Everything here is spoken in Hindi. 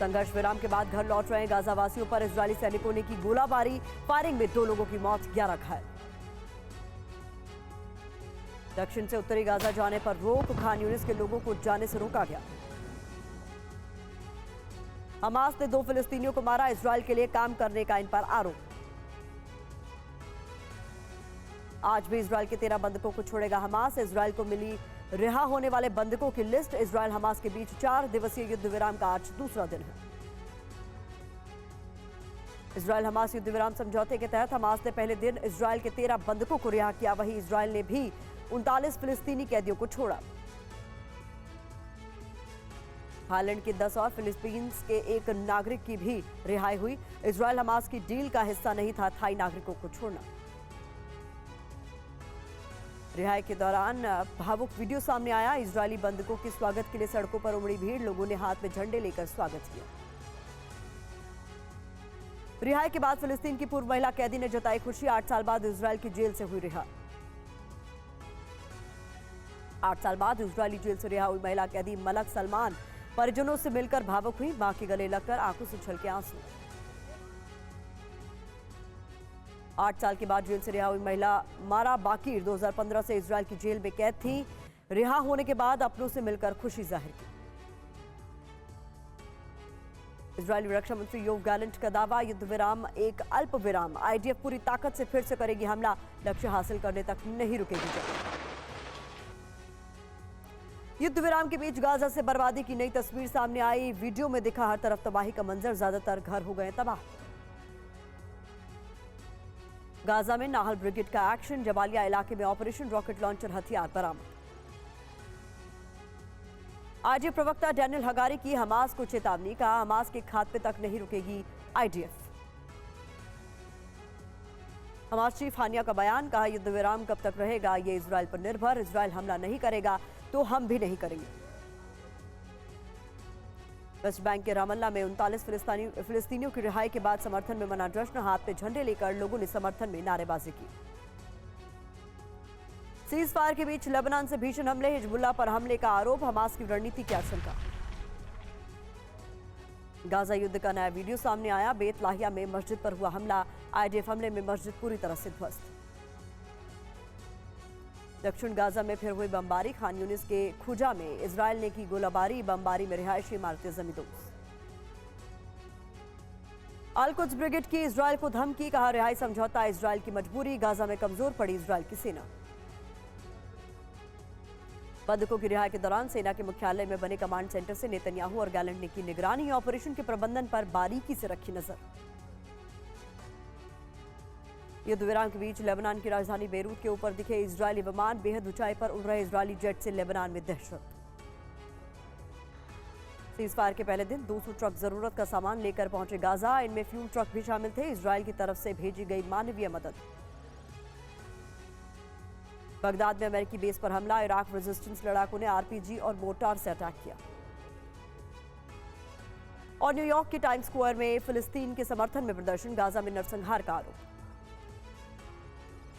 संघर्ष विराम के बाद घर लौट रहे गाजा वासियों पर इजरायली सैनिकों ने की गोलाबारी। फायरिंग में 2 लोगों की मौत, 11 घायल। दक्षिण से उत्तरी गाजा जाने पर रोक, खान यूनिस के लोगों को जाने से रोका गया। हमास ने 2 फिलिस्तीनियों को मारा, इजरायल के लिए काम करने का इन पर आरोप। आज भी इजरायल के 13 बंधकों को छोड़ेगा हमास। इजरायल को मिली रिहा होने वाले बंधकों की लिस्ट। इजरायल हमास के बीच 4 दिवसीय युद्ध विराम का आज दूसरा दिन है। इजरायल हमास युद्ध विराम समझौते के तहत हमास ने पहले दिन इजरायल के 13 बंधकों को रिहा किया। वहीं इजरायल ने भी 39 फिलिस्तीनी कैदियों को छोड़ा। थाईलैंड के 10 और फिलीपींस के एक नागरिक की भी रिहाई हुई। इजरायल हमास की डील का हिस्सा नहीं था थाई नागरिकों को छोड़ना। रिहाई के दौरान भावुक वीडियो सामने आया। इजरायली बंधकों के स्वागत के लिए सड़कों पर उमड़ी भीड़, लोगों ने हाथ में झंडे लेकर स्वागत किया। रिहाई के बाद फिलिस्तीन की पूर्व महिला कैदी ने जताई खुशी। 8 साल बाद इजरायल की जेल से हुई रिहा। 8 साल बाद इजरायली जेल से रिहा हुई महिला कैदी मलक सलमान परिजनों से मिलकर भावुक हुई। मां के गले लगकर आंखों से छलके आंसू। 8 साल के बाद जेल से रिहा हुई महिला मारा बाकीर 2015 से इजरायल की जेल में कैद थी। रिहा होने के बाद अपनों से मिलकर खुशी जाहिर की। इजरायली रक्षा मंत्री योव गैलेंट का दावा, युद्ध विराम एक अल्प विराम। आईडीएफ पूरी ताकत से फिर से करेगी हमला, लक्ष्य हासिल करने तक नहीं रुकेगी जंग। युद्ध विराम के बीच गाजा से बर्बादी की नई तस्वीर सामने आई। वीडियो में दिखा हर तरफ तबाही का मंजर, ज्यादातर घर हो गए तबाह। गाजा में नाहल ब्रिगेड का एक्शन, जबालिया इलाके में ऑपरेशन रॉकेट लॉन्चर हथियार बरामद। आईडीएफ प्रवक्ता डैनियल हगारी की हमास को चेतावनी, कहा हमास के खात्मे तक नहीं रुकेगी आईडीएफ। हमास चीफ हानिया का बयान, कहा युद्ध विराम कब तक रहेगा ये इजरायल पर निर्भर। इजरायल हमला नहीं करेगा तो हम भी नहीं करेंगे। वेस्ट बैंक के रामल्ला में 39 फिलिस्तीनियों की रिहाई के बाद समर्थन में मना जश्न। हाथ में झंडे लेकर लोगों ने समर्थन में नारेबाजी की। सीज फायर के बीच लेबनान से भीषण हमले, हिजबुल्लाह पर हमले का आरोप, हमास की रणनीति की आशंका। गाजा युद्ध का नया वीडियो सामने आया। बेत लाहिया में मस्जिद पर हुआ हमला, आईडीएफ हमले में मस्जिद पूरी तरह से ध्वस्त। दक्षिण गाजा में फिर हुई बमबारी, खान यूनिस के खुजा में इजरायल ने की गोलाबारी। बमबारी में रिहायशी इमारतें जमींदोज। अल कुद्स ब्रिगेड की इजरायल को धमकी, कहा रिहाई समझौता इजरायल की मजबूरी। गाजा में कमजोर पड़ी इजरायल की सेना। बंधकों की रिहाई के दौरान सेना के मुख्यालय में बने कमांड सेंटर से नेतन्याहू और गैलेंट ने की निगरानी। ऑपरेशन के प्रबंधन पर बारीकी से रखी नजर। युद्ध विराम के बीच लेबनान की राजधानी बेरूत के ऊपर दिखे इजरायली विमान, बेहद ऊंचाई पर उड़ रहे इजरायली जेट से लेबनान में दहशत। सीज फायर के पहले दिन 200 ट्रक जरूरत का सामान लेकर पहुंचे गाजा। इनमें फ्यूल ट्रक भी शामिल थे। इजरायल की तरफ से भेजी गई मानवीय मदद। बगदाद में अमेरिकी बेस पर हमला, इराक रेजिस्टेंस लड़ाकों ने आरपीजी और मोर्टार से अटैक किया। और न्यूयॉर्क के टाइम्स स्क्वायर में फिलिस्तीन के समर्थन में प्रदर्शन, गाजा में नरसंहार का आरोप।